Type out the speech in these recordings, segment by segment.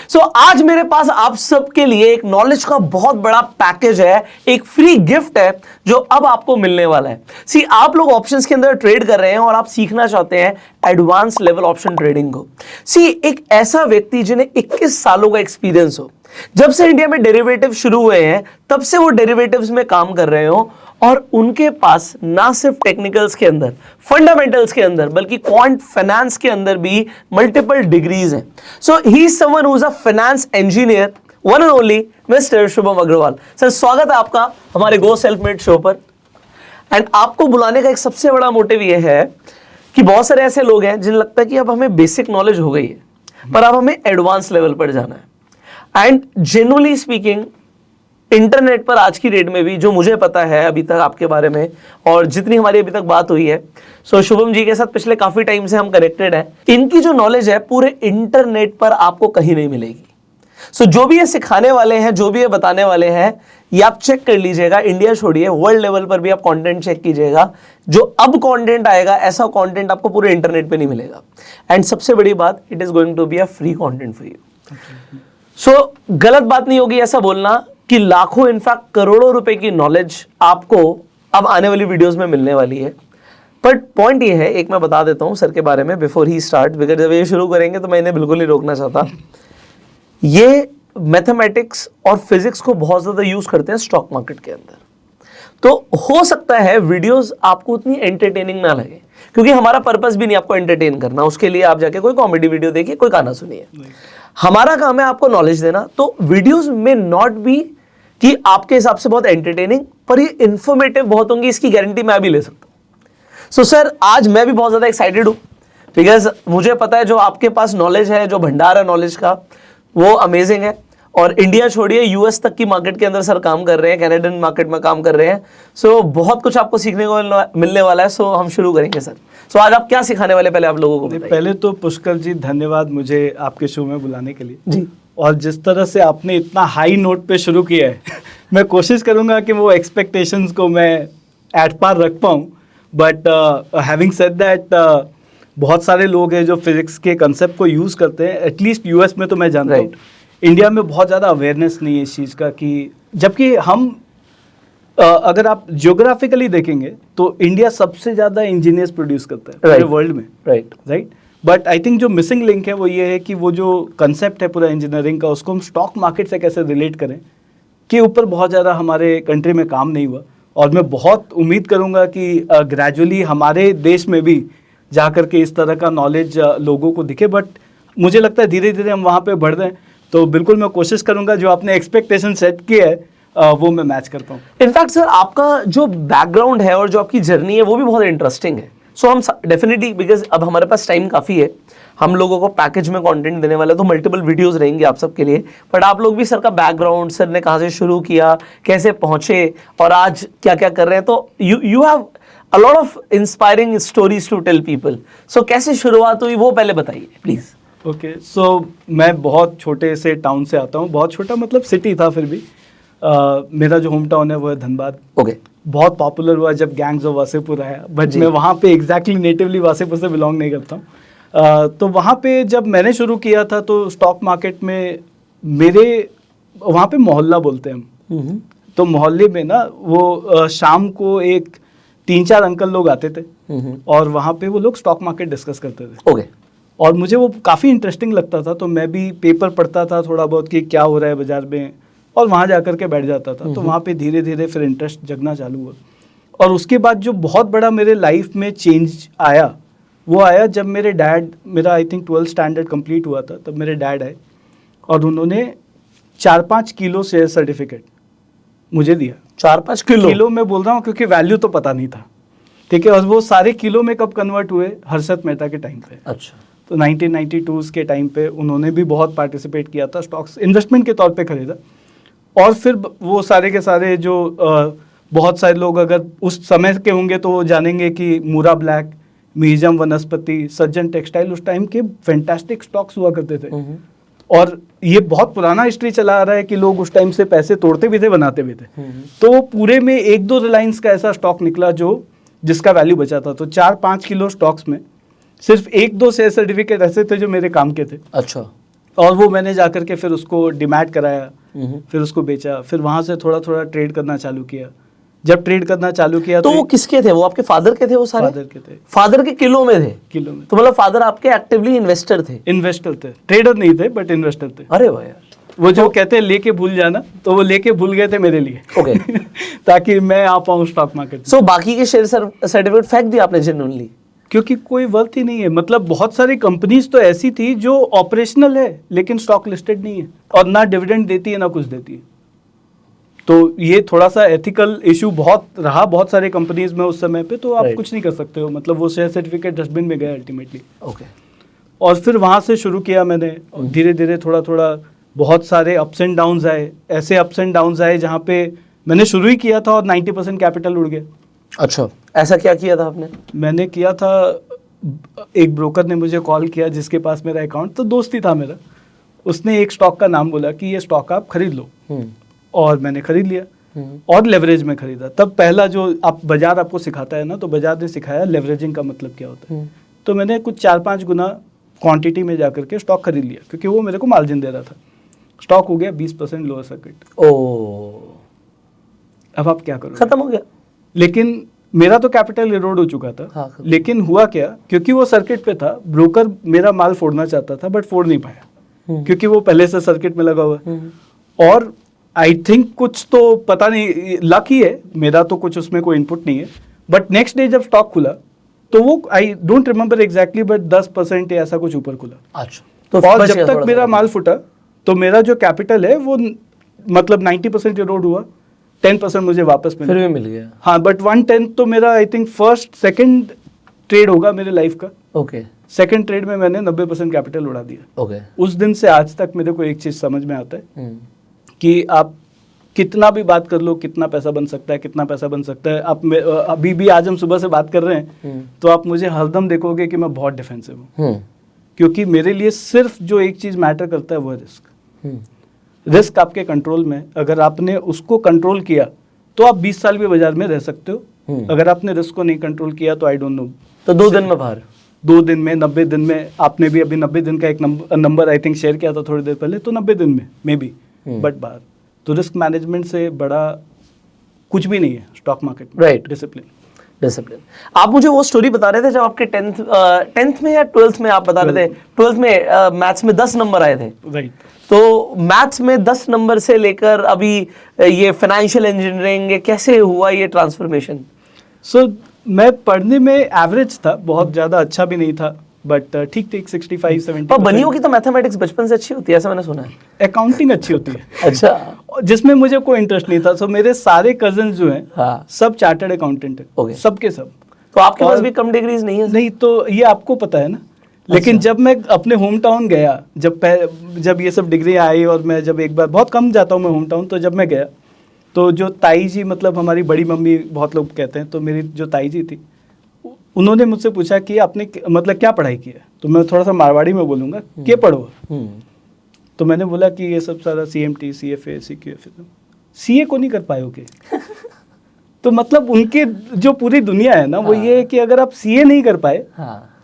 सो आज मेरे पास आप सबके लिए एक नॉलेज का बहुत बड़ा पैकेज है, एक फ्री गिफ्ट है जो अब आपको मिलने वाला है। सी, आप लोग ऑप्शंस के अंदर ट्रेड कर रहे हैं और आप सीखना चाहते हैं एडवांस लेवल ऑप्शन ट्रेडिंग को। सी, एक ऐसा व्यक्ति जिन्हें 21 सालों का एक्सपीरियंस हो, जब से इंडिया में डेरिवेटिव शुरू हुए हैं तब से वो डेरिवेटिव्स में काम कर रहे हो, और उनके पास ना सिर्फ टेक्निकल्स के अंदर, फंडामेंटल्स के अंदर, बल्कि क्वांट फाइनेंस के अंदर भी मल्टीपल डिग्रीज हैं। So he is someone who is a finance engineer, one and only mister Shubham Agarwal. Sir, स्वागत है आपका हमारे गो सेल्फ मेड शो पर। एंड आपको बुलाने का एक सबसे बड़ा मोटिव यह है कि बहुत सारे ऐसे लोग हैं जिन्हें लगता है कि अब हमें बेसिक नॉलेज हो गई है, पर अब हमें एडवांस लेवल पर जाना है। एंड जेन्युइनली स्पीकिंग, इंटरनेट पर आज की डेट में भी जो मुझे पता है अभी तक आपके बारे में और जितनी हमारी अभी तक बात हुई है, सो शुभम जी के साथ पिछले काफी टाइम से हम कनेक्टेड हैं। इनकी जो नॉलेज है पूरे इंटरनेट पर आपको कहीं नहीं मिलेगी। सो जो भी ये सिखाने वाले हैं, जो भी ये बताने वाले हैं, ये आप चेक कर लीजिएगा। इंडिया छोड़िए, वर्ल्ड लेवल पर भी आप कंटेंट चेक कीजिएगा। जो अब कंटेंट आएगा, ऐसा कंटेंट आपको पूरे इंटरनेट पे नहीं मिलेगा। एंड सबसे बड़ी बात, it is going to be a free content for you. So गलत बात नहीं होगी ऐसा बोलना कि लाखों, इनफैक्ट करोड़ों रुपए की नॉलेज आपको अब आने वाली वीडियोस में मिलने वाली है। बट पॉइंट ये है, एक मैं बता देता हूं सर के बारे में बिफोर ही स्टार्ट, बिकॉज जब ये शुरू करेंगे तो मैं इन्हें बिल्कुल नहीं रोकना चाहता। ये मैथमेटिक्स और फिजिक्स को बहुत ज्यादा यूज करते हैं स्टॉक मार्केट के अंदर। तो हो सकता है वीडियोस आपको उतनी एंटरटेनिंग ना लगे, क्योंकि हमारा पर्पस भी नहीं आपको एंटरटेन करना। उसके लिए आप जाके कोई कॉमेडी वीडियो देखिए, कोई गाना सुनिए। हमारा काम है आपको नॉलेज देना। तो वीडियोस में नॉट बी कि आपके हिसाब से बहुत एंटरटेनिंग, पर ये इंफॉर्मेटिव बहुत होंगी, इसकी गारंटी मैं भी ले सकता हूं। सो सर, आज मैं भी बहुत ज्यादा एक्साइटेड हूं, बिकॉज मुझे पता है जो आपके पास नॉलेज है, जो भंडार है नॉलेज का, वो अमेजिंग है। और इंडिया छोड़िए, यूएस तक की मार्केट के अंदर सर काम कर रहे हैं, कैनेडियन मार्केट में काम कर रहे हैं। सो बहुत कुछ आपको सीखने को मिलने वाला है। सो हम शुरू करेंगे सर। सो आज आप क्या सिखाने वाले, पहले आप लोगों को बताइए। पहले तो पुष्कर जी, धन्यवाद मुझे आपके शो में बुलाने के लिए जी। और जिस तरह से आपने इतना हाई नोट पे शुरू किया है मैं कोशिश करूंगा कि वो एक्सपेक्टेशंस को मैं एट पार रख पाऊँ। बट हैविंग सेड दैट, बहुत सारे लोग हैं जो फिजिक्स के कंसेप्ट को यूज़ करते हैं, एटलीस्ट यूएस में तो मैं जानता हूँ। इंडिया में बहुत ज़्यादा अवेयरनेस नहीं है इस चीज़ का, कि जबकि हम अगर आप जियोग्राफिकली देखेंगे तो इंडिया सबसे ज़्यादा इंजीनियर्स प्रोड्यूस करता है पूरे वर्ल्ड में। राइट। बट आई थिंक जो मिसिंग लिंक है वो ये है कि वो जो कंसेप्ट है पूरा इंजीनियरिंग का, उसको हम स्टॉक मार्केट से कैसे रिलेट करें, के ऊपर बहुत ज़्यादा हमारे कंट्री में काम नहीं हुआ। और मैं बहुत उम्मीद करूँगा कि ग्रेजुअली हमारे देश में भी जा कर के इस तरह का नॉलेज लोगों को दिखे। बट मुझे लगता है धीरे धीरे हम वहाँ पे बढ़ रहे हैं। तो बिल्कुल मैं कोशिश करूँगा जो आपने एक्सपेक्टेशन सेट की है वो मैं मैच करता हूँ। इनफैक्ट सर, आपका जो बैकग्राउंड है और जो आपकी जर्नी है वो भी बहुत इंटरेस्टिंग है। सो हम डेफिनेटली, बिकॉज अब हमारे पास टाइम काफ़ी है, हम लोगों को पैकेज में कंटेंट देने वाले, तो मल्टीपल वीडियोस रहेंगे आप सबके लिए। बट आप लोग भी सर का बैकग्राउंड, सर ने कहाँ से शुरू किया, कैसे पहुँचे और आज क्या क्या कर रहे हैं, तो you have a lot of inspiring stories to tell people. So कैसे शुरुआत हुई वो पहले बताइए प्लीज़। ओके, सो मैं बहुत छोटे से टाउन से आता हूँ। बहुत छोटा मतलब सिटी था, फिर भी मेरा जो होम टाउन है वो है धनबाद। ओके। बहुत पॉपुलर हुआ जब गैंग्स ऑफ वासेपुर आया, बट मैं वहाँ पे एग्जैक्टली नेटिवली वासेपुर से बिलोंग नहीं करता हूँ। तो वहाँ पे जब मैंने शुरू किया था तो स्टॉक मार्केट में मेरे वहाँ पे मोहल्ला बोलते हैं हम, तो मोहल्ले में ना वो शाम को एक 3-4 अंकल लोग आते थे और वहाँ पे वो लोग स्टॉक मार्केट डिस्कस करते थे। ओके। और मुझे वो काफ़ी इंटरेस्टिंग लगता था, तो मैं भी पेपर पढ़ता था थोड़ा बहुत कि क्या हो रहा है बाजार में, और वहाँ जा कर के बैठ जाता था। तो वहाँ पे धीरे धीरे फिर इंटरेस्ट जगना चालू हुआ। और उसके बाद जो बहुत बड़ा मेरे लाइफ में चेंज आया वो आया जब मेरे डैड, मेरा I think 12th standard complete हुआ था, तब मेरे डैड आए और उन्होंने 4-5 किलो शेयर सर्टिफिकेट मुझे दिया। 4-5 किलो मैं बोल रहा हूँ क्योंकि वैल्यू तो पता नहीं था, ठीक है। और वो सारे किलो में कब कन्वर्ट हुए, हर्षद मेहता के टाइम पे। अच्छा। तो 1992 के टाइम पे उन्होंने भी बहुत पार्टिसिपेट किया था, स्टॉक्स इन्वेस्टमेंट के तौर पे खरीदा। और फिर वो सारे के सारे जो बहुत सारे लोग अगर उस समय के होंगे तो वो जानेंगे कि मूरा ब्लैक, म्यूजियम वनस्पति, सज्जन टेक्सटाइल उस टाइम के फैंटास्टिक स्टॉक्स हुआ करते थे। और ये बहुत पुराना हिस्ट्री चला आ रहा है कि लोग उस टाइम से पैसे तोड़ते भी थे, बनाते भी थे। तो पूरे में 1-2 रिलायंस का ऐसा स्टॉक निकला जो जिसका वैल्यू बचा था। तो 4-5 किलो स्टॉक्स में सिर्फ 1-2 शेयर सर्टिफिकेट ऐसे थे जो मेरे काम के थे। अच्छा। और वो मैंने जा करके फिर उसको डिमैट कराया, फिर उसको बेचा, फिर वहाँ से थोड़ा थोड़ा ट्रेड करना चालू किया। जब ट्रेड करना चालू किया तो वो किसके थे? वो आपके फादर के थे वो सारे? फादर के थे। फादर के किलो में थे? किलो में। तो मतलब फादर आपके एक्टिवली इन्वेस्टर थे? इन्वेस्टर थे, ट्रेडर नहीं थे बट इन्वेस्टर थे। अरे वाह यार, वो जो कहते हैं लेके भूल जाना, तो वो लेके भूल गए थे मेरे लिए। ओके। ताकि मैं आ पाऊँ स्टॉक मार्केट में। सो बाकी के शेयर सर्टिफिकेट फेंक दिया आपने जेन्युइनली? क्योंकि कोई वर्थ ही नहीं है। मतलब बहुत सारी कंपनीज तो ऐसी थी जो ऑपरेशनल है लेकिन स्टॉक लिस्टेड नहीं है, और ना डिविडेंड देती है ना कुछ देती है। तो ये थोड़ा सा एथिकल इशू बहुत रहा बहुत सारे कंपनीज में उस समय पे, तो आप Right. कुछ नहीं कर सकते हो। मतलब वो शेयर सर्टिफिकेट डस्टबिन में गया अल्टीमेटली। ओके। और फिर वहाँ से शुरू किया मैंने, धीरे धीरे थोड़ा थोड़ा बहुत सारे अप्स एंड डाउन्स आए। ऐसे अप्स एंड डाउन्स आए जहाँ पे मैंने शुरू ही किया था और 90% कैपिटल उड़ गया। अच्छा, ऐसा क्या किया था आपने? मैंने किया था, एक ब्रोकर ने मुझे कॉल किया जिसके पास मेरा अकाउंट, तो दोस्त ही था मेरा। उसने एक स्टॉक का नाम बोला कि ये स्टॉक आप खरीद लो, और मैंने खरीद लिया और लेवरेज में खरीदा। तब पहला जो आप बाजार आपको सिखाता है ना, तो बाजार ने सिखाया लेवरेजिंग का मतलब क्या होता है। तो मैंने कुछ 4-5 गुना क्वांटिटी में जाकर के स्टॉक खरीद लिया, क्योंकि वो मेरे को मार्जिन दे रहा था। स्टॉक हो गया 20% लोअर सर्किट। ओ, अब आप क्या करो? खत्म हो गया। लेकिन मेरा तो कैपिटल इरोड हो चुका था। हाँ, लेकिन हुआ क्या, क्योंकि वो सर्किट पे था, ब्रोकर मेरा माल फोड़ना चाहता था बट फोड़ नहीं पाया, क्योंकि वो पहले से सर्किट में लगा हुआ है। और आई थिंक कुछ तो पता नहीं, लक ही है मेरा, तो कुछ उसमें कोई इनपुट नहीं है। बट नेक्स्ट डे जब स्टॉक खुला तो वो I don't remember exactly but 10% या ऐसा कुछ ऊपर खुला। अच्छा, तो और बच जब गया तक थोड़ा मेरा सा। माल फुटा तो मेरा जो कैपिटल है वो मतलब 90% इरोड हुआ, 10% मुझे वापस मिला। फिर भी मिल गया। हाँ, बट 1/10 तो मेरा आई थिंक सेकंड ट्रेड होगा मेरे लाइफ का। ओके सेकंड ट्रेड में मैंने 90% कैपिटल उड़ा दिया। ओके। उस दिन से आज तक मेरे को एक चीज समझ में आता है कि आप कितना भी बात कर लो, कितना पैसा बन सकता है, कितना पैसा बन सकता है। आप अभी भी आज हम सुबह से बात कर रहे हैं तो आप मुझे हरदम देखोगे कि मैं बहुत डिफेंसिव हूँ, क्योंकि मेरे लिए सिर्फ जो एक चीज मैटर करता है वो है रिस्क। रिस्क आपके कंट्रोल में, अगर आपने उसको कंट्रोल किया तो आप 20 साल भी बाजार में रह सकते हो। अगर आपने रिस्क को नहीं कंट्रोल किया तो आई डोंट नो, तो 2 दिन में बाहर। 2 दिन में, 90 दिन में। आपने भी अभी 90 दिन का एक नंबर आई थिंक शेयर किया था थोड़ी देर पहले, तो 90 दिन में मे बी, बट बाहर। तो रिस्क मैनेजमेंट से बड़ा कुछ भी नहीं है स्टॉक मार्केट में। Right. डिसिप्लिन। आप मुझे वो स्टोरी बता रहे थे जब आपके 10th में या 12th में, आप बता रहे थे 12th में मैथ्स में 10 नंबर आए थे। राइट। तो मैथ्स में 10 नंबर से लेकर अभी ये फाइनेंशियल इंजीनियरिंग, कैसे हुआ ये ट्रांसफॉर्मेशन? सो मैं पढ़ने में एवरेज था, बहुत ज़्यादा अच्छा भी नहीं था, बट ठीक ठीक 65-70। पर बनियों की तो मैथमेटिक्स बचपन से अच्छी होती है, ऐसा मैंने सुना है। अकाउंटिंग अच्छी होती है। अच्छा। जिसमें मुझे कोई इंटरेस्ट नहीं था। सो मेरे सारे कजन जो हैं हाँ। सब चार्टर्ड अकाउंटेंट है। Okay. सबके सब। तो आपके पास भी कम डिग्रीज नहीं है? नहीं, तो ये आपको पता है ना। लेकिन जब मैं अपने होम टाउन गया, जब ये सब डिग्री आई, और मैं जब एक बार, बहुत कम जाता हूँ मैं होम टाउन, तो जब मैं गया तो जो ताई जी, मतलब हमारी बड़ी मम्मी बहुत लोग कहते हैं, तो मेरी जो ताई जी थी उन्होंने मुझसे पूछा कि आपने मतलब क्या पढ़ाई की है। तो मैं थोड़ा सा मारवाड़ी में बोलूँगा, क्या पढ़ो। तो मैंने बोला कि ये सब सारा CMT, CFA, CQF। CA को नहीं कर पाओगे। तो मतलब उनके जो पूरी दुनिया है ना, वो ये है कि अगर आप CA नहीं कर पाए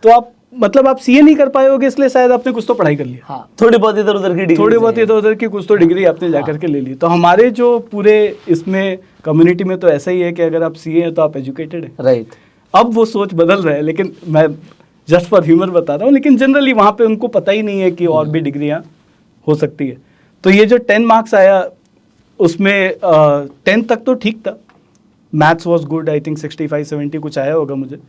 तो आप मतलब आप CA नहीं कर पाओगे, इसलिए शायद आपने कुछ तो पढ़ाई कर लिया। हाँ, थोड़ी बहुत इधर उधर की डिग्री, थोड़ी बहुत इधर उधर की कुछ तो डिग्री आपने जाकर के ले ली। तो हमारे जो पूरे इसमें कम्युनिटी में तो ऐसा ही है कि अगर आप CA हैं तो आप एजुकेटेड हैं। राइट। अब वो सोच बदल रहा है, लेकिन मैं जस्ट फॉर ह्यूमर बता रहा हूँ। लेकिन जनरली वहाँ पे उनको पता ही नहीं है कि और भी डिग्रियाँ हो सकती है। तो ये जो 10 मार्क्स आया उसमें 10 तक तो ठीक था, maths was good, I think 65-70 कुछ आया होगा मुझे।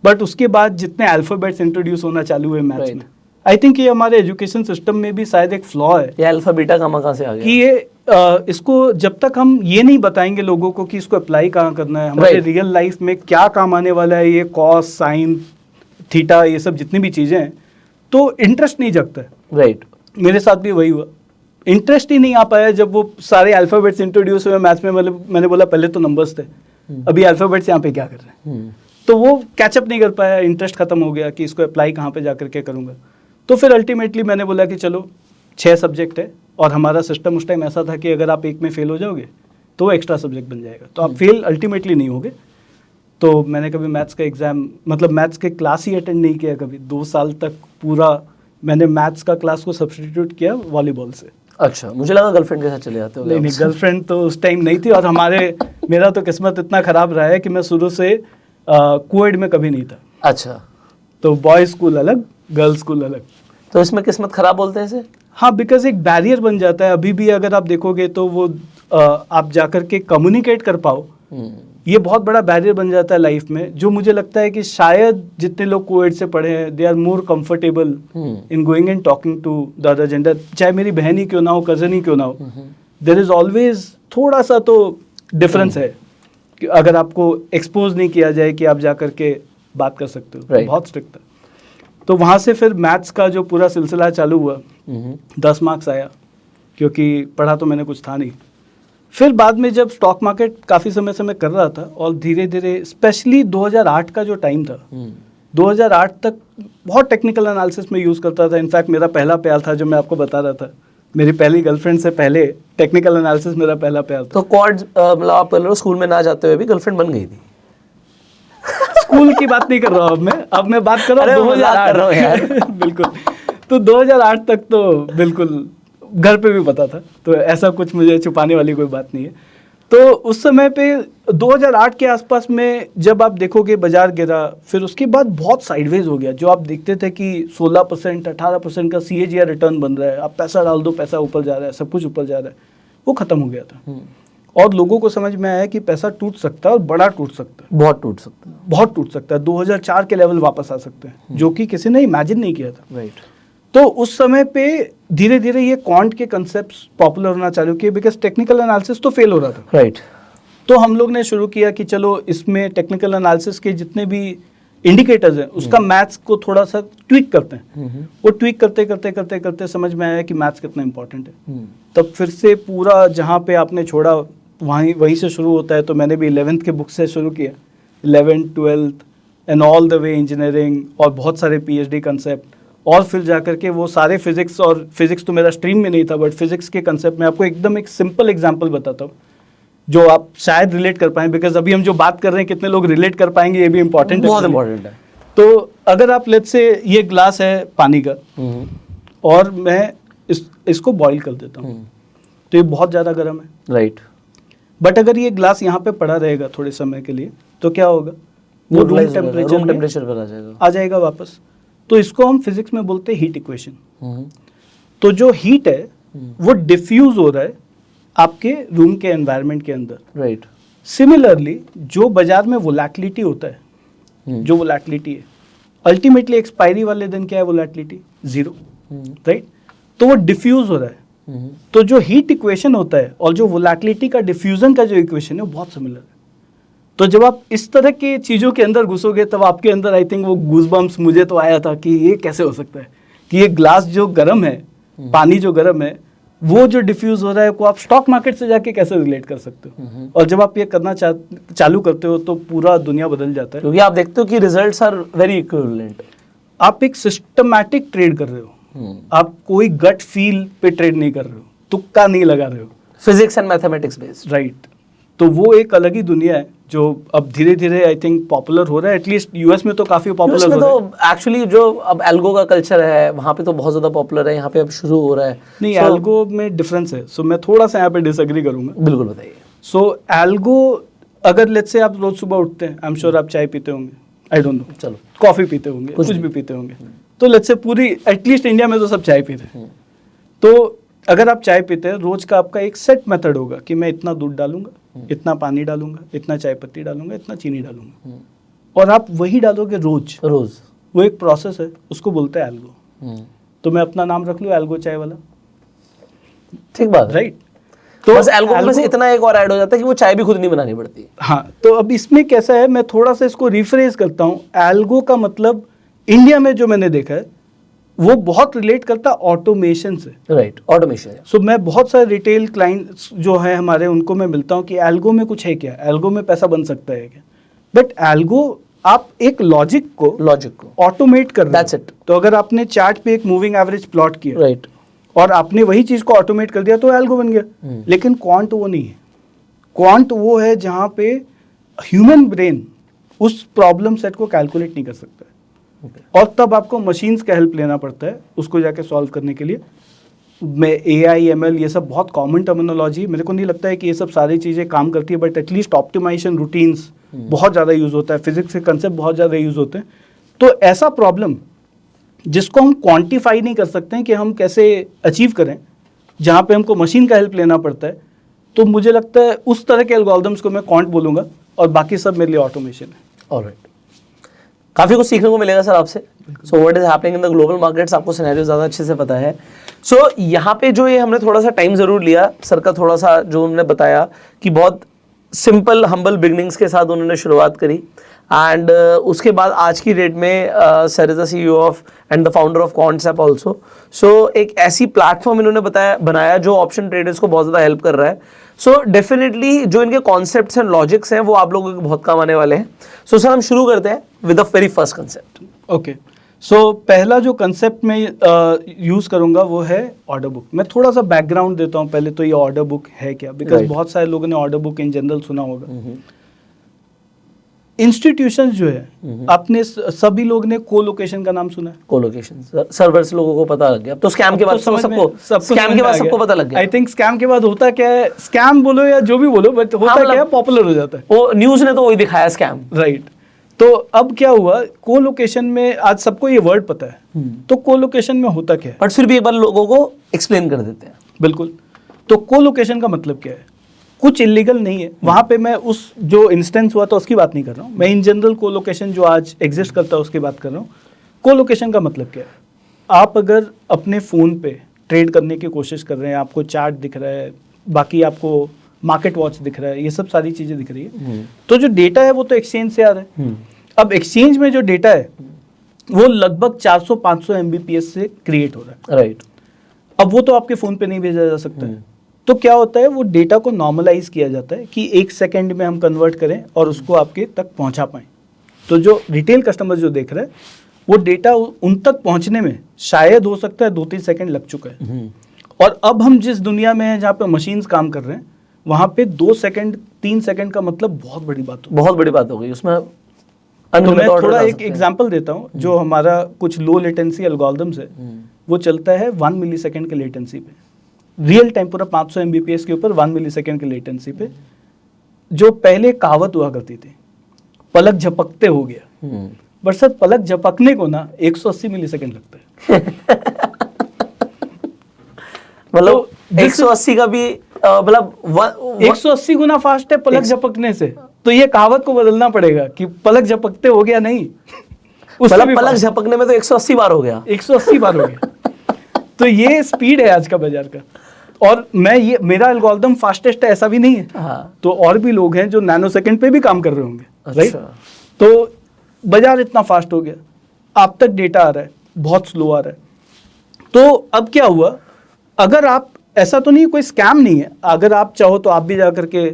बट उसके बाद जितने अल्फ़ाबेट्स इंट्रोड्यूस होना चालू हुए मैथ्स में, आई थिंक ये हमारे एजुकेशन सिस्टम में भी शायद एक फ्लॉ है। ये अल्फा बीटा कहाँ से आ गया? कि ये इसको जब तक हम ये नहीं बताएंगे लोगों को कि इसको अप्लाई कहाँ करना है, हमारे रियल लाइफ में क्या काम आने वाला है, ये कॉस, साइन, थीटा, ये सब जितनी भी चीज़ें हैं, तो इंटरेस्ट नहीं जगता है। राइट। मेरे साथ भी वही हुआ, इंटरेस्ट ही नहीं आ पाया जब वो सारे अल्फ़ाबेट्स इंट्रोड्यूस हुए मैथ्स में। मतलब मैंने बोला पहले तो नंबर्स थे, अभी अल्फ़ाबेट्स यहाँ पे क्या कर रहे हैं। तो वो कैचअप नहीं कर पाया, इंटरेस्ट खत्म हो गया कि इसको अप्लाई कहाँ पे जा करके करूँगा। तो फिर अल्टीमेटली मैंने बोला कि चलो 6 सब्जेक्ट है, और हमारा सिस्टम उस टाइम ऐसा था कि अगर आप एक में फेल हो जाओगे तो वो एक्स्ट्रा सब्जेक्ट बन जाएगा, तो आप फेल अल्टीमेटली नहीं होगे। तो मैंने कभी मैथ्स का एग्ज़ाम, मतलब मैथ्स के क्लास ही अटेंड नहीं किया कभी। 2 साल तक पूरा मैंने मैथ्स का क्लास को सब्स्टिट्यूट किया वॉलीबॉल से। अच्छा, मुझे लगा गर्लफ्रेंड के साथ चले जाते हो। नहीं, गर्लफ्रेंड तो उस टाइम नहीं थी, और मेरा तो किस्मत इतना खराब रहा है कि मैं शुरू से कोएड में कभी नहीं था। अच्छा, तो बॉयज स्कूल अलग, गर्ल्स स्कूल अलग। तो इसमें किस्मत खराब बोलते हैं इसे? हाँ, बिकॉज एक बैरियर बन जाता है। अभी भी अगर आप देखोगे तो वो आप जाकर के कम्युनिकेट कर पाओ, ये बहुत बड़ा बैरियर बन जाता है लाइफ में। जो मुझे लगता है कि शायद जितने लोग कोएड से पढ़े हैं, they are more comfortable in going and talking to the other gender, चाहे मेरी बहन ही क्यों ना हो, कजन ही क्यों ना हो, देयर इज ऑलवेज थोड़ा सा तो डिफरेंस है कि अगर आपको एक्सपोज नहीं किया जाए कि आप जाकर के बात कर सकते हो। Right. बहुत स्ट्रिक्ट था। तो वहाँ से फिर मैथ्स का जो पूरा सिलसिला चालू हुआ, 10 मार्क्स आया, क्योंकि पढ़ा तो मैंने कुछ था नहीं। फिर बाद में जब स्टॉक मार्केट काफ़ी समय से मैं कर रहा था, और धीरे धीरे स्पेशली 2008 का जो टाइम था, 2008 तक बहुत टेक्निकल एनालिसिस में यूज़ करता था। इनफैक्ट मेरा पहला प्यार था, जो मैं आपको बता रहा था, मेरी पहली गर्लफ्रेंड से पहले टेक्निकल एनालिसिस मेरा पहला प्यार था। तो क्वाड्स मतलब आप स्कूल में ना जाते हुए भी गर्लफ्रेंड बन गई थी? स्कूल की बात नहीं कर रहा हूँ अब मैं बात कर रहा हूँ 2008 कर रहा हूँ यार। बिल्कुल। तो 2008 तक तो बिल्कुल घर पे भी पता था, तो ऐसा कुछ मुझे छुपाने वाली कोई बात नहीं है। तो उस समय पे 2008 के आसपास में जब आप देखोगे बाजार गिरा, फिर उसके बाद बहुत साइडवेज हो गया। जो आप देखते थे कि 16% 18% का CAGR रिटर्न बन रहा है, आप पैसा डाल दो पैसा ऊपर जा रहा है, सब कुछ ऊपर जा रहा है, वो खत्म हो गया था। और लोगों को समझ में आया कि पैसा टूट सकता है, और बड़ा टूट सकता है, बहुत टूट सकता है, बहुत टूट सकता है। 2004 के लेवल वापस आ सकते हैं, जो कि किसी ने इमेजिन नहीं किया था। राइट। तो उस समय पे धीरे धीरे ये क्वांट के कंसेप्ट पॉपुलर होना चालू किए, बिकॉज टेक्निकल एनालिसिस तो फेल हो रहा था। राइट। तो हम लोग ने शुरू किया कि चलो इसमें टेक्निकल एनालिसिस के जितने भी इंडिकेटर्स हैं, उसका मैथ्स को थोड़ा सा ट्वीक करते हैं। वो ट्वीक करते करते करते करते समझ में आया कि मैथ्स कितना इंपॉर्टेंट है। तब फिर से पूरा जहाँ पे आपने छोड़ा वहीं से शुरू होता है। तो मैंने भी 11th के बुक से शुरू किया, 11th 12th and all the way engineering, और बहुत सारे PhD कंसेप्ट, और फिर जाकर के वो सारे फिजिक्स, और फिजिक्स तो मेरा स्ट्रीम में नहीं था, बट फिजिक्स के कंसेप्ट में आपको एकदम एक सिंपल एग्जांपल बताता हूँ जो आप शायद रिलेट कर पाएं, बिकॉज अभी हम जो बात कर रहे हैं कितने लोग रिलेट कर पाएंगे, ये भी इंपॉर्टेंट है, बहुत इंपॉर्टेंट है। तो अगर आप लेट्स से ये ग्लास है पानी का, और मैं इसको बॉईल कर देता हूँ, तो ये बहुत ज़्यादा गर्म है। राइट। बट अगर ये ग्लास यहाँ पे पड़ा रहेगा थोड़े समय के लिए, तो क्या होगा, वो रूम टेम्परेचर पर आ जाएगा वापस। तो इसको हम फिजिक्स में बोलते हैं हीट इक्वेशन। तो जो हीट है वो डिफ्यूज हो रहा है आपके रूम के एनवायरनमेंट के अंदर। राइट। सिमिलरली जो बाजार में वोलेटिलिटी होता है, जो वोलेटिलिटी है, अल्टीमेटली एक्सपायरी वाले दिन क्या है, वोलेटिलिटी 0, राइट। तो वो डिफ्यूज हो रहा है। तो जो हीट इक्वेशन होता है और जो वोलेटिलिटी का डिफ्यूजन का जो इक्वेशन है वो बहुत सिमिलर है। तो जब आप इस तरह की चीज़ों के अंदर घुसोगे, तब आपके अंदर आई थिंक वो गूज़बम्प्स मुझे तो आया था कि ये कैसे हो सकता है कि ये ग्लास जो गर्म है, पानी जो गर्म है, वो जो डिफ्यूज हो रहा है, को आप स्टॉक मार्केट से जाके कैसे रिलेट कर सकते हो। और जब आप ये करना चालू करते हो तो पूरा दुनिया बदल जाता है, क्योंकि आप देखते हो कि रिजल्ट्स आर वेरी इक्विवेलेंट। आप एक सिस्टमैटिक ट्रेड कर रहे हो, आप कोई गट फील पे ट्रेड नहीं कर रहे हो, तुक्का नहीं लगा रहे हो, physics and mathematics based. Right. तो वो एक अलग ही दुनिया है जो अब धीरे धीरे आई थिंक पॉपुलर हो रहा है। एटलीस्ट यूएस में तो काफी पॉपुलर हो रहा है। तो एक्चुअली जो अब एल्गो का कल्चर है वहाँ पे तो बहुत ज्यादा पॉपुलर है, यहाँ पे अब शुरू हो रहा है। नहीं, एल्गो में डिफरेंस है। सो मैं थोड़ा सा यहाँ पे डिसएग्री करूंगा। बिल्कुल बताइए। सो एल्गो, अगर लेट्स से आप रोज सुबह उठते हैं, आई एम श्योर आप चाय पीते होंगे, आई डोंट नो, चलो कॉफी पीते होंगे, कुछ भी पीते होंगे। तो लेट्स से पूरी एटलीस्ट इंडिया में तो सब चाय पीते हैं। तो अगर आप चाय पीते हैं, रोज का आपका एक सेट मेथड होगा कि मैं इतना दूध डालूंगा, इतना पानी डालूंगा, इतना चाय पत्ती डालूंगा, इतना चीनी डालूंगा, और आप वही डालोगे रोज। वो एक प्रोसेस है, उसको बोलते हैं एल्गो। तो मैं अपना नाम रख लूं एल्गो चाय वाला, ठीक बात, राइट। तो बस एल्गो में से इतना एक और ऐड हो जाता है कि वो चाय भी खुद नहीं बनानी पड़ती। हाँ, तो अब इसमें कैसा है, मैं थोड़ा सा इसको रिफ्रेज करता हूँ। एल्गो का मतलब इंडिया में जो मैंने देखा है वो बहुत रिलेट करता ऑटोमेशन से, राइट। ऑटोमेशन। सो मैं बहुत सारे रिटेल क्लाइंट्स जो है हमारे, उनको मैं मिलता हूँ कि एल्गो में कुछ है क्या, एल्गो में पैसा बन सकता है क्या। बट एल्गो आप एक लॉजिक को ऑटोमेट कर रहे हो। तो अगर आपने चार्ट पे एक मूविंग एवरेज प्लॉट किया, राइट, और आपने वही चीज को ऑटोमेट कर दिया, तो एल्गो बन गया। लेकिन क्वांट वो नहीं है। क्वांट वो है जहां पे ह्यूमन ब्रेन उस प्रॉब्लम सेट को कैलकुलेट नहीं कर सकता है। और तब आपको मशीन्स का हेल्प लेना पड़ता है उसको जाके सॉल्व करने के लिए। मैं AI ML ये सब बहुत कॉमन टर्मिनोलॉजी, मेरे को नहीं लगता है कि ये सब सारी चीज़ें काम करती है, बट एटलीस्ट ऑप्टिमाइजेशन रूटीन्स बहुत ज़्यादा यूज़ होता है, फिजिक्स के कंसेप्ट बहुत ज़्यादा यूज़ होते हैं। तो ऐसा प्रॉब्लम जिसको हम क्वांटिफाई नहीं कर सकते हैं कि हम कैसे अचीव करें, जहाँ पे हमको मशीन का हेल्प लेना पड़ता है, तो मुझे लगता है उस तरह के एल्गोरिथम्स को मैं क्वांट बोलूँगा और बाकी सब मेरे लिए ऑटोमेशन है। ऑलराइट, काफी कुछ सीखने को मिलेगा सर आपसे। So what is happening in the global markets, आपको सिनेरियो ज्यादा अच्छे से पता है। सो यहाँ पे जो ये हमने थोड़ा सा टाइम जरूर लिया सर का, थोड़ा सा जो उन्होंने बताया कि बहुत सिंपल हम्बल बिगनिंग्स के साथ उन्होंने शुरुआत करी, एंड उसके बाद आज की डेट में sir is the CEO of and the founder of Quantsapp also. So एक ऐसी प्लेटफॉर्म इन्होंने बनाया जो ऑप्शन ट्रेडर्स को बहुत ज़्यादा हेल्प कर रहा है। सो डेफिनेटली जो इनके कॉन्सेप्ट्स एंड लॉजिक्स हैं वो आप लोगों को बहुत काम आने वाले हैं। सो सर हम शुरू करते हैं with the very first concept. Okay, so पहला जो कंसेप्ट मैं यूज़ करूंगा वो है ऑर्डर बुक। मैं थोड़ा सा बैकग्राउंड देता हूं पहले, तो ये ऑर्डर बुक है क्या, बिकॉज बहुत सारे लोगों ने ऑर्डर बुक इन जनरल सुना होगा। इंस्टीट्यूशन जो है, आपने सभी लोग ने कोलोकेशन का नाम सुना है। कोलोकेशन सर्वर्स लोगों को पता लग गया, अब तो स्कैम के बाद सबको स्कैम के बाद सबको पता लग गया। आई थिंक स्कैम के बाद होता क्या है, स्कैम बोलो या जो भी बोलो, बट होता क्या है, पॉपुलर हो जाता है। वो न्यूज़ ने तो वही दिखाया स्कैम, राइट। तो अब क्या हुआ, कोलोकेशन में आज सबको ये वर्ड पता है, तो कोलोकेशन में होता क्या है, बट फिर भी एक बार लोगों को एक्सप्लेन कर देते हैं। बिल्कुल। तो कोलोकेशन का मतलब क्या है, कुछ इलीगल नहीं है वहाँ पे। मैं उस जो इंस्टेंस हुआ था उसकी बात नहीं कर रहा हूँ, मैं इन जनरल कोलोकेशन जो आज एग्जिस्ट करता है उसकी बात कर रहा हूँ। कोलोकेशन का मतलब क्या है, आप अगर अपने फ़ोन पे ट्रेड करने की कोशिश कर रहे हैं, आपको चार्ट दिख रहा है, बाकी आपको मार्केट वॉच दिख रहा है, ये सब सारी चीज़ें दिख रही है, तो जो डेटा है वो तो एक्सचेंज से आ रहा है। अब एक्सचेंज में जो डेटा है वो लगभग 400-500 MBPS से क्रिएट हो रहा है, राइट। अब वो तो आपके फ़ोन पे नहीं भेजा जा सकता है। तो क्या होता है, वो डेटा को नॉर्मलाइज किया जाता है कि 1 सेकेंड में हम कन्वर्ट करें और उसको आपके तक पहुंचा पाएं। तो जो रिटेल कस्टमर जो देख रहे हैं, वो डेटा उन तक पहुंचने में शायद हो सकता है 2-3 सेकेंड लग चुका है। और अब हम जिस दुनिया में हैं जहाँ पे मशीन्स काम कर रहे हैं, वहाँ पे 2 सेकेंड 3 सेकेंड का मतलब बहुत बड़ी बात हो, बहुत बड़ी बात हो गई उसमें। तो मैं थोड़ा एक एग्जांपल देता हूँ। जो हमारा कुछ लो लेटेंसी एल्गोरिथम्स है, वो चलता है 1 मिलीसेकंड के लेटेंसी पे, रियल टाइम पूरा 500 MBPS के ऊपर 1 मिलीसेकंड के लेटेंसी पे। जो पहले कहावत हुआ करती थी, पलक झपकते हो गया, बट सर पलक झपकने को ना 180 मिलीसेकंड लगता है। मतलब 180 का भी मतलब 180 गुना फास्ट है पलक झपकने से। तो ये कहावत को बदलना पड़ेगा कि पलक झपकते हो गया नहीं, मतलब पलक झपकने में तो 180 बार हो गया, 180 बार हो गया। तो ये स्पीड है आज का बाजार का। और ये मेरा एल्गोरिथम फास्टेस्ट है ऐसा भी नहीं है। हाँ। तो और भी लोग हैं जो नैनो सेकंड पे भी काम कर रहे होंगे, राइट। अच्छा। तो बाजार इतना फास्ट हो गया, आप तक डेटा आ रहा है, बहुत स्लो आ रहा है। तो अब क्या हुआ, अगर आप, ऐसा तो नहीं कोई स्कैम नहीं है, अगर आप चाहो तो आप भी जा करके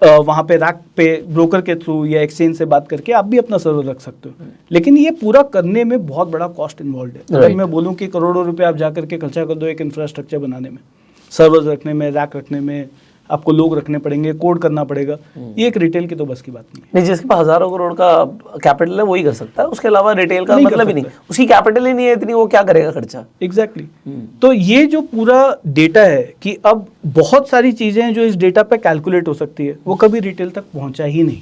वहाँ पे रैक पे ब्रोकर के थ्रू या एक्सचेंज से बात करके आप भी अपना सर्वर रख सकते हो। लेकिन ये पूरा करने में बहुत बड़ा कॉस्ट इन्वॉल्व है। अगर मैं बोलूँ कि करोड़ों रुपए आप जा करके खर्चा कर दो एक इंफ्रास्ट्रक्चर बनाने में, सर्वर रखने में, रैक रखने में, आपको लोग रखने पड़ेंगे, कोड करना पड़ेगा, ये एक रिटेल की तो बस की बात नहीं है। जिसके पास हजारों करोड़ का कैपिटल है वही कर सकता है, उसके अलावा रिटेल का मतलब ही नहीं, उसकी कैपिटल ही नहीं है इतनी, वो क्या करेगा खर्चा। एग्जैक्टली। तो ये जो पूरा डेटा है कि अब बहुत सारी चीजें हैं जो इस डेटा पे कैलकुलेट हो सकती है, वो कभी रिटेल तक पहुंचा ही नहीं,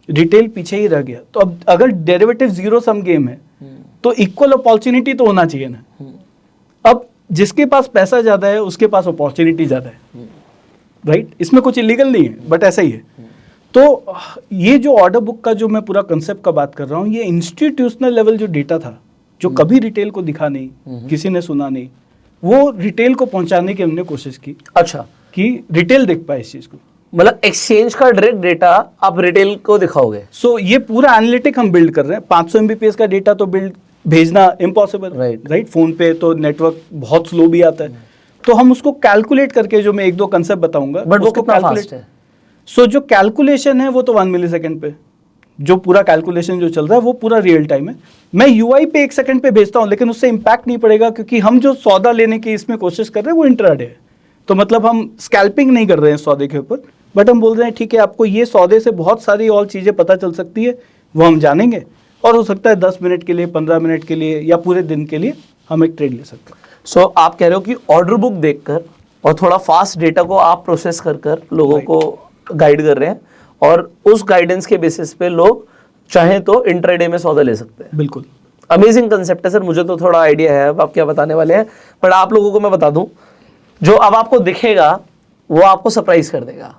रिटेल पीछे ही रह गया। तो अब अगर डेरिवेटिव जीरो सम गेम है तो इक्वल अपॉर्चुनिटी तो होना चाहिए ना। अब जिसके पास पैसा ज्यादा है उसके पास अपॉर्चुनिटी ज्यादा है, राइट। इसमें कुछ इलीगल नहीं है, बट ऐसा ही है। तो ये जो ऑर्डर बुक का जो मैं पूरा कंसेप्ट का बात कर रहा हूँ, ये इंस्टीट्यूशनल लेवल जो डेटा था, जो कभी रिटेल को दिखा नहीं, किसी ने सुना नहीं, वो रिटेल को पहुंचाने की हमने कोशिश की। अच्छा, कि रिटेल देख पाए इस चीज को, मतलब एक्सचेंज का डायरेक्ट डेटा आप रिटेल को दिखाओगे। सो ये पूरा एनालिटिक हम बिल्ड कर रहे हैं। 500 MBPS का डेटा तो भेजना इम्पॉसिबल, राइट। फोन पे तो नेटवर्क बहुत स्लो भी आता है, तो हम उसको कैलकुलेट करके, जो मैं 1-2 कंसेप्ट बताऊंगा, बट वो कितना फास्ट है। सो जो कैलकुलेशन है वो तो 1 मिलीसेकंड पे, जो पूरा कैलकुलेशन जो चल रहा है वो पूरा रियल टाइम है। मैं UI पे 1 सेकंड पे भेजता हूँ, लेकिन उससे इंपैक्ट नहीं पड़ेगा, क्योंकि हम जो सौदा लेने की इसमें कोशिश कर रहे हैं वो इंट्राडे है। तो मतलब हम स्कैल्पिंग नहीं कर रहे हैं सौदे के ऊपर, बट हम बोल रहे हैं ठीक है, आपको ये सौदे से बहुत सारी और चीज़ें पता चल सकती है, वो हम जानेंगे और हो सकता है 10 मिनट के लिए, 15 मिनट के लिए या पूरे दिन के लिए हम एक ट्रेड ले सकते हैं। सो आप कह रहे हो कि ऑर्डर बुक देखकर और थोड़ा फास्ट डेटा को आप प्रोसेस कर कर लोगों को गाइड कर रहे हैं, और उस गाइडेंस के बेसिस पे लोग चाहें तो इंट्राडे में सौदा ले सकते हैं। बिल्कुल अमेजिंग कंसेप्ट है सर, मुझे तो थोड़ा आइडिया है अब आप क्या बताने वाले हैं, बट आप लोगों को मैं बता दूं, जो अब आपको दिखेगा वो आपको सरप्राइज कर देगा,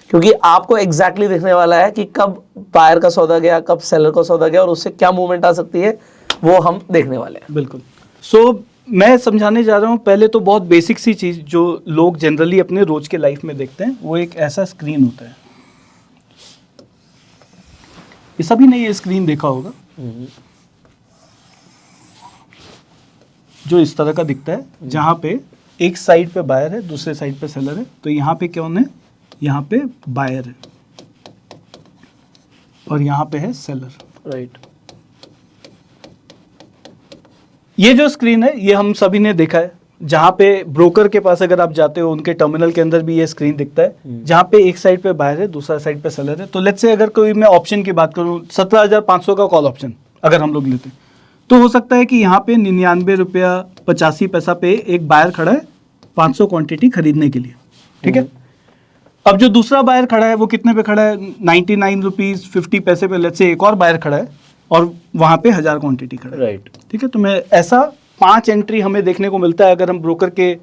क्योंकि आपको एग्जैक्टली दिखने वाला है कि कब बायर का सौदा गया, कब सेलर का सौदा गया, और उससे क्या मूवमेंट आ सकती है वो हम देखने वाले हैं। बिल्कुल। सो मैं समझाने जा रहा हूँ पहले तो बहुत बेसिक सी चीज़ जो लोग जनरली अपने रोज के लाइफ में देखते हैं, वो एक ऐसा स्क्रीन होता है। ये सभी ने ये स्क्रीन देखा होगा जो इस तरह का दिखता है, जहाँ पे एक साइड पे बायर है, दूसरे साइड पे सेलर है। तो यहाँ पे कौन है? यहाँ पे बायर है और यहाँ पे है सेलर। राइट। ये जो स्क्रीन है ये हम सभी ने देखा है, जहाँ पे ब्रोकर के पास अगर आप जाते हो उनके टर्मिनल के अंदर भी ये स्क्रीन दिखता है, जहाँ पे एक साइड पे बायर है, दूसरा साइड पे सेलर है। तो लेट्स से अगर कोई मैं ऑप्शन की बात करूँ, 17,500 का कॉल ऑप्शन अगर हम लोग लेते हैं, तो हो सकता है कि यहाँ पे 99 रुपया 85 पैसा पे एक बायर खड़ा है 500 क्वांटिटी खरीदने के लिए, ठीक है। अब जो दूसरा बायर खड़ा है वो कितने पे खड़ा है? 99 रुपीज 50 पैसे पे लेट्स से एक और बायर खड़ा है और वहाँ पे 1000 क्वांटिटी खड़ा है, राइट। ठीक है। तो मैं ऐसा 5 एंट्री हमें देखने को मिलता है अगर हम ब्रोकर के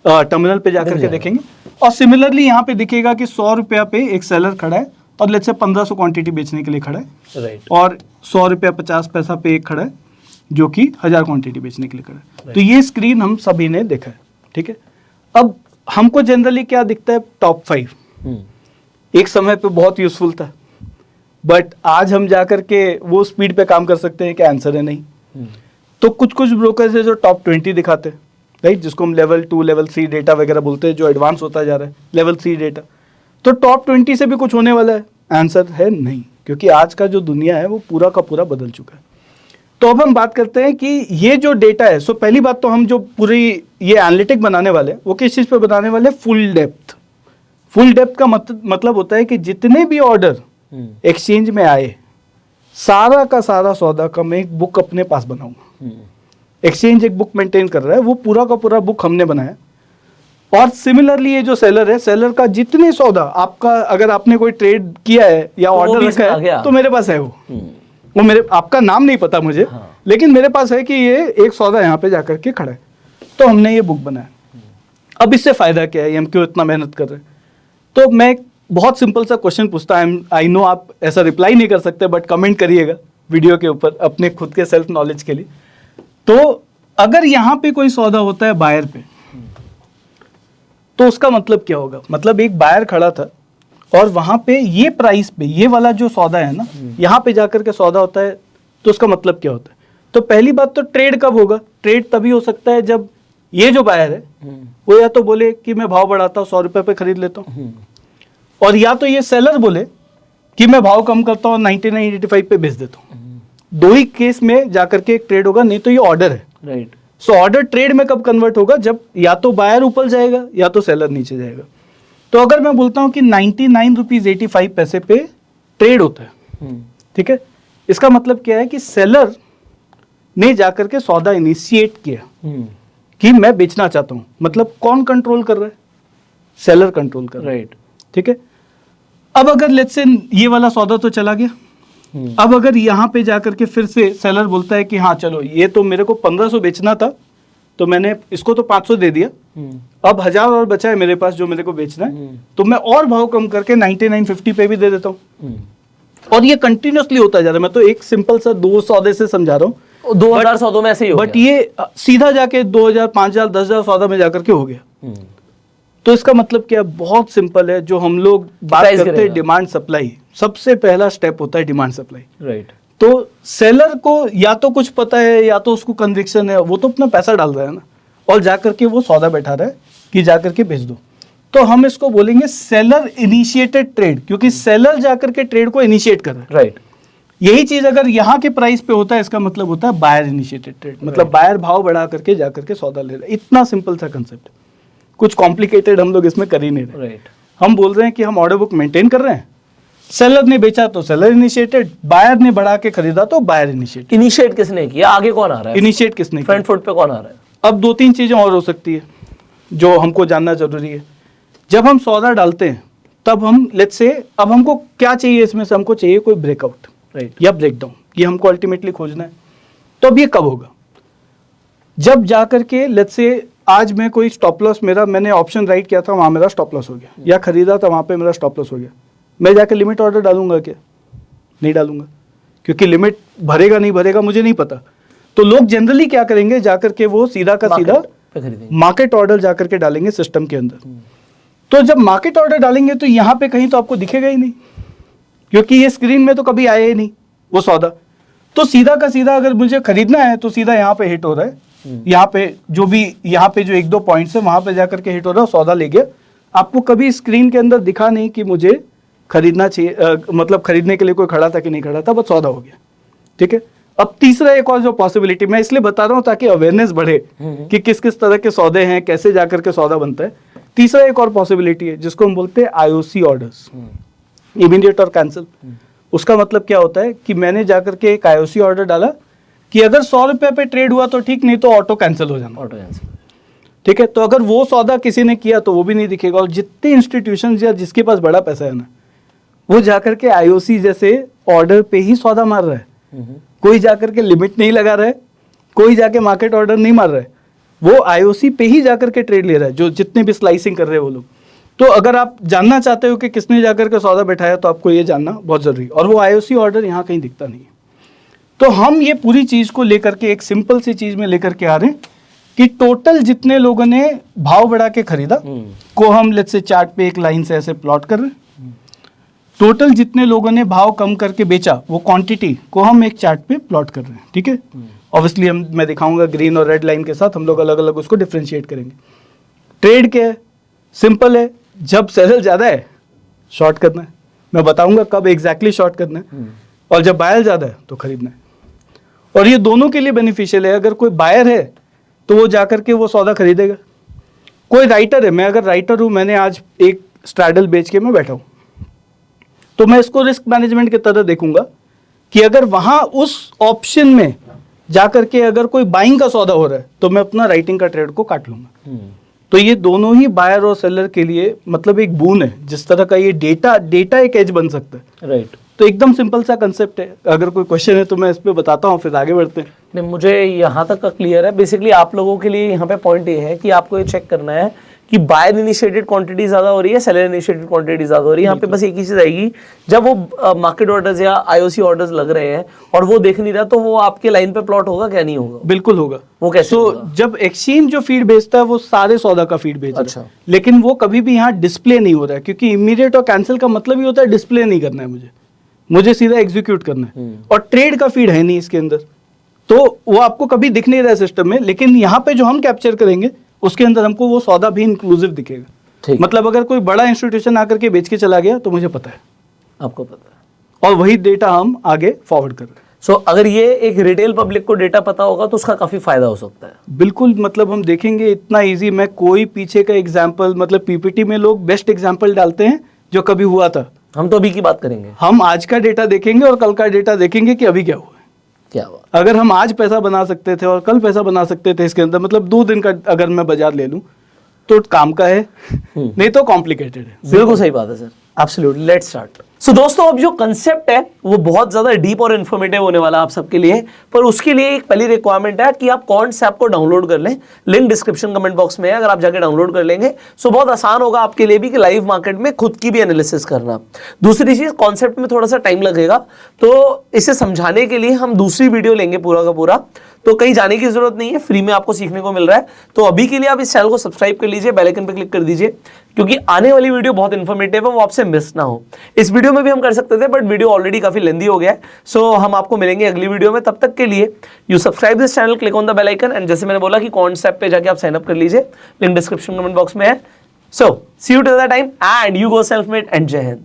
टर्मिनल पे जाकर के देखेंगे। और सिमिलरली यहाँ पे दिखेगा कि 100 रुपया पे एक सेलर खड़ा है और लेट्स से 1500 क्वांटिटी बेचने के लिए खड़ा है, राइट। और 100 रुपया 50 पैसा पे एक खड़ा है जो कि 1000 क्वांटिटी बेचने के लिए खड़ा है। तो ये स्क्रीन हम सभी ने देखा है, ठीक है। अब हमको जनरली क्या दिखता है? टॉप 5 एक समय पे बहुत यूजफुल था, बट आज हम जाकर के वो स्पीड पे काम कर सकते हैं कि आंसर है नहीं। तो कुछ कुछ ब्रोकर्स है जो टॉप 20 दिखाते हैं, राइट, जिसको हम लेवल 2 लेवल 3 डेटा वगैरह बोलते हैं, जो एडवांस होता जा रहा है लेवल 3 डेटा। तो टॉप 20 से भी कुछ होने वाला है? आंसर है नहीं, क्योंकि आज का जो दुनिया है वो पूरा का पूरा बदल चुका है। तो अब हम बात करते हैं कि ये जो डेटा है, सो पहली बात तो हम जो पूरी ये एनालिटिक बनाने वाले हैं वो किस चीज़ पे बनाने वाले हैं? Full depth. फुल डेप्थ का मतलब होता है कि जितने भी ऑर्डर एक्सचेंज में आए, सारा का सारा सौदा का मैं एक बुक अपने पास बनाऊंगा। एक्सचेंज एक बुक मेंटेन कर रहा है, वो पूरा का पूरा बुक हमने बनाया। और सिमिलरली ये जो सेलर है, सेलर का जितने सौदा आपका, अगर आपने कोई ट्रेड किया है या ऑर्डर रखा है तो मेरे पास है वो मेरे, आपका नाम नहीं पता मुझे, लेकिन मेरे पास है कि ये एक सौदा यहाँ पे जाकर के खड़ा है, तो हमने ये बुक बनाया। अब इससे फायदा क्या है? हम क्यों इतना मेहनत कर रहे हैं? तो मैं बहुत सिंपल सा क्वेश्चन पूछता है, आई नो आप ऐसा रिप्लाई नहीं कर सकते, बट कमेंट करिएगा वीडियो के ऊपर अपने खुद के सेल्फ नॉलेज के लिए। तो अगर यहाँ पे कोई सौदा होता है बायर पे, तो उसका मतलब क्या होगा? मतलब एक बायर खड़ा था और वहां पे ये प्राइस पे ये वाला जो सौदा है ना, यहाँ पे जाकर के सौदा होता है, तो उसका मतलब क्या होता है? तो पहली बात तो ट्रेड कब होगा? ट्रेड तभी हो सकता है जब ये जो बायर है वो या तो बोले कि मैं भाव बढ़ाता हूँ, 100 रुपये पे खरीद लेता हूँ, और या तो ये सेलर बोले कि मैं भाव कम करता हूँ 99.85 पे बेच देता हूँ। दो ही केस में जाकर के एक ट्रेड होगा, नहीं तो ये ऑर्डर है, राइट। सो ऑर्डर ट्रेड में कब कन्वर्ट होगा? जब या तो बायर ऊपर जाएगा या तो सेलर नीचे जाएगा। तो अगर मैं बोलता हूं कि 99 रुपीज 85 पैसे पे ट्रेड होता है, ठीक है, इसका मतलब क्या है कि सेलर ने जाकर के सौदा इनिशिएट किया कि मैं बेचना चाहता हूं। मतलब कौन कंट्रोल कर रहा है? सेलर कंट्रोल कर रहा है, राइट। ठीक है। अब अगर लेट्स से ये वाला सौदा तो चला गया, अब अगर यहाँ पे जाकर के फिर से सेलर बोलता है कि हाँ चलो, ये तो मेरे को 1500 बेचना था, तो मैंने इसको तो 500 दे दिया, अब 1000 और बचा है मेरे पास जो मेरे को बेचना है, तो मैं और भाव कम करके 99.50 पे भी दे देता हूँ। और ये कंटिन्यूसली होता जा रहा है। मैं तो एक सिंपल सा 2 सौदे से समझा रहा हूँ, 2000 सौदों में ऐसे ही हो बट ये सीधा जाके 2000 5000 10,000 सौदा में जाकर के हो गया। तो इसका मतलब क्या? बहुत सिंपल है। जो हम लोग बात करते हैं डिमांड सप्लाई, सबसे पहला स्टेप होता है डिमांड सप्लाई, राइट। तो सेलर को या तो कुछ पता है या तो उसको कन्विक्शन है, वो तो अपना पैसा डाल रहा है ना, और जाकर के वो सौदा बैठा रहा है कि जाकर के बेच दो। तो हम इसको बोलेंगे सेलर इनिशिएटेड ट्रेड, क्योंकि सेलर जाकर के ट्रेड को इनिशिएट कर रहा है, राइट। यही चीज अगर यहाँ के प्राइस पे होता है, इसका मतलब होता है बायर इनिशिएटेड ट्रेड, मतलब बायर भाव बढ़ा करके जाकर के सौदा ले रहा है। इतना सिंपल सा कंसेप्ट, कुछ कॉम्प्लिकेटेड हम लोग इसमें कर ही नहीं रहे। राइट। हम बोल रहे हैं कि हम ऑर्डर बुक मेंटेन कर रहे हैं सेलर ने बेचा तो सेलर इनिशिएटेड, बायर ने बढ़ा के खरीदा तो बायर इनिशिएटेड। इनिशिएट किसने किया, आगे कौन आ रहा है, इनिशिएट किसने किया? फ्रंट फुट पे कौन आ रहा है? अब 2-3 चीजें और हो सकती है जो हमको जानना जरूरी है। जब हम सौदा डालते हैं तब हम लेट्स से, अब हमको क्या चाहिए इसमें से, हमको चाहिए कोई ब्रेकआउट, राइट, या ब्रेकडाउन, ये हमको अल्टीमेटली खोजना है। तो अब ये कब होगा? जब जा करके लेट्स से आज मैं कोई स्टॉप लॉस, मैंने ऑप्शन राइट किया था, वहां मेरा स्टॉप लॉस हो गया, या खरीदा था वहां पे मेरा स्टॉप लॉस हो गया, मैं जाकर लिमिट ऑर्डर डालूंगा क्या? नहीं डालूंगा, क्योंकि लिमिट भरेगा नहीं भरेगा मुझे नहीं पता। तो लोग जनरली क्या करेंगे, जाकर के वो सीधा का सीधा मार्केट ऑर्डर जाकर के डालेंगे सिस्टम के अंदर। तो जब मार्केट ऑर्डर डालेंगे तो यहाँ पे कहीं तो आपको दिखेगा ही नहीं, क्योंकि ये स्क्रीन में तो कभी आया ही नहीं वो सौदा। तो सीधा का सीधा अगर मुझे खरीदना है तो सीधा यहाँ पे हिट हो रहा है, यहाँ पे जो 1-2 पॉइंट्स है वहां पे जाकर के हिट हो रहा है, सौदा ले गया। आपको कभी स्क्रीन के अंदर दिखा नहीं कि मुझे खरीदना चाहिए, मतलब खरीदने के लिए कोई खड़ा था कि नहीं खड़ा था, बस सौदा हो गया। ठीक है, अब तीसरा एक और जो पॉसिबिलिटी मैं इसलिए बता रहा हूं ताकि अवेयरनेस बढ़े कि किस किस तरह के सौदे हैं, कैसे जाकर के सौदा बनता है। तीसरा एक और पॉसिबिलिटी है जिसको हम बोलते हैं आईओसी ऑर्डर्स, इमीडिएट और कैंसिल। उसका मतलब क्या होता है कि मैंने जाकर के एक आईओसी ऑर्डर डाला कि अगर 100 रुपये पे ट्रेड हुआ तो ठीक, नहीं तो ऑटो कैंसिल हो जाना, ऑटो कैंसिल। ठीक है, तो अगर वो सौदा किसी ने किया तो वो भी नहीं दिखेगा। और जितने इंस्टीट्यूशन या जिसके पास बड़ा पैसा है ना, वो जाकर के आईओसी जैसे ऑर्डर पे ही सौदा मार रहा है। कोई जाकर के लिमिट नहीं लगा रहा है, कोई जाके मार्केट ऑर्डर नहीं मार रहा है, वो आईओसी पे ही जाकर के ट्रेड ले रहा है, जो जितने भी स्लाइसिंग कर रहे हैं वो लोग। तो अगर आप जानना चाहते हो कि किसने जाकर के सौदा बैठाया तो आपको ये जानना बहुत जरूरी है। और वो आईओसी ऑर्डर यहाँ कहीं दिखता नहीं है। तो हम ये पूरी चीज को लेकर के एक सिंपल सी चीज में लेकर के आ रहे हैं कि टोटल जितने लोगों ने भाव बढ़ा के खरीदा को हम लेट्स से चार्ट पे एक लाइन से ऐसे प्लॉट कर रहे हैं। टोटल जितने लोगों ने भाव कम करके बेचा वो क्वांटिटी को हम एक चार्ट पे प्लॉट कर रहे हैं। ठीक है, ऑब्वियसली मैं दिखाऊंगा ग्रीन और रेड लाइन के साथ, हम लोग अलग अलग उसको डिफ्रेंशिएट करेंगे। ट्रेड क्या है? सिंपल है, जब सेलर ज्यादा है शॉर्ट करना है, मैं बताऊंगा कब एग्जैक्टली शॉर्ट करना है, और जब बायर ज्यादा है तो खरीदना है। और ये दोनों के लिए बेनिफिशियल है। अगर कोई बायर है तो वो जाकर के वो सौदा खरीदेगा। कोई राइटर है, मैं अगर राइटर हूं, मैंने आज एक स्ट्रैडल बेच के मैं बैठा हूं, तो मैं इसको रिस्क मैनेजमेंट की तरह देखूंगा कि अगर वहां उस ऑप्शन में जाकर के अगर कोई बाइंग का सौदा हो रहा है तो मैं अपना राइटिंग का ट्रेड को काट लूंगा। तो ये दोनों ही बायर और सेलर के लिए मतलब एक बून है। जिस तरह का ये डेटा एक एज बन सकता है, राइट। तो एकदम सिंपल सा कंसेप्ट है। अगर कोई क्वेश्चन है तो मैं इस पे बताता हूँ, फिर आगे बढ़ते हैं। नहीं, मुझे यहाँ तक का क्लियर है। बेसिकली आप लोगों के लिए यहाँ पे पॉइंट ये है कि आपको ये चेक करना है कि बायर इनिशिएटेड क्वांटिटी ज्यादा हो रही है, सेलर इनिशिएटेड क्वांटिटी ज्यादा हो रही है। यहाँ पे बस एक ही चीज आएगी, जब वो मार्केट ऑर्डर्स या आईओसी ऑर्डर्स लग रहे हैं और वो देख नहीं रहा, तो वो आपके लाइन पे प्लॉट होगा क्या? नहीं होगा, बिल्कुल होगा। वो कैसे होगा? जब एक्सचेंज जो फीड बेचता है वो सारे सौदा का फीड बेच रहा है। अच्छा। लेकिन वो कभी भी यहाँ डिस्प्ले नहीं हो रहा है, क्योंकि इमीडिएट और कैंसिल का मतलब ही होता है डिस्प्ले नहीं करना है मुझे सीधा एग्जीक्यूट करना है। और ट्रेड का फीड है नहीं इसके अंदर, तो वो आपको कभी दिख नहीं रहा है सिस्टम में। लेकिन यहाँ पे जो हम कैप्चर करेंगे उसके अंदर हमको वो सौदा भी इंक्लूसिव दिखेगा। मतलब अगर कोई बड़ा इंस्टीट्यूशन आकर के बेच के चला गया तो मुझे पता है, आपको पता है, और वही डेटा हम आगे फॉरवर्ड कर रहे हैं। सो अगर ये एक रिटेल पब्लिक को डेटा पता होगा तो उसका काफी फायदा हो सकता है। बिल्कुल, मतलब हम देखेंगे इतना इजी। मैं कोई पीछे का एग्जाम्पल, मतलब पीपीटी में लोग बेस्ट एग्जाम्पल डालते हैं जो कभी हुआ था। हम तो अभी की बात करेंगे, हम आज का डेटा देखेंगे और कल का डेटा देखेंगे कि अभी क्या हुआ है। क्या हुआ? अगर हम आज पैसा बना सकते थे और कल पैसा बना सकते थे इसके अंदर, मतलब 2 दिन का अगर मैं बाजार ले लूं तो काम का है, नहीं तो कॉम्प्लिकेटेड है। बिल्कुल सही बात है sir, absolutely. Let's start. So दोस्तों, अब जो कंसेप्ट है वो बहुत ज्यादा डीप और इन्फॉर्मेटिव होने वाला है आप सबके लिए, पर उसके लिए एक पहली रिक्वायरमेंट है कि आप कॉन्ट्स ऐप को डाउनलोड कर लें। लिंक डिस्क्रिप्शन कमेंट बॉक्स में है, अगर आप जाके डाउनलोड कर लेंगे सो बहुत आसान होगा आपके लिए भी कि लाइव मार्केट में खुद की भी एनालिसिस करना। दूसरी चीज, कॉन्सेप्ट में थोड़ा सा टाइम लगेगा, तो इसे समझाने के लिए हम दूसरी वीडियो लेंगे पूरा का पूरा, तो कहीं जाने की जरूरत नहीं है, फ्री में आपको सीखने को मिल रहा है। तो अभी के लिए आप इस चैनल को सब्सक्राइब कर लीजिए, बेल आइकन पे क्लिक कर दीजिए, क्योंकि आने वाली वीडियो बहुत इंफॉर्मेटिव है, वो आपसे मिस ना हो। इस वीडियो में भी हम कर सकते थे बट वीडियो ऑलरेडी काफी लेंदी हो गया है, सो हम आपको मिलेंगे अगली वीडियो में। तब तक के लिए you subscribe this channel, click on the bell icon, and जैसे मैंने बोला कि कॉन्सेप्ट पे जाके आप साइन अप कर लीजिए, लिंक डिस्क्रिप्शन कमेंट बॉक्स में है। So see you till that time, and you go self made, and जय हिंद।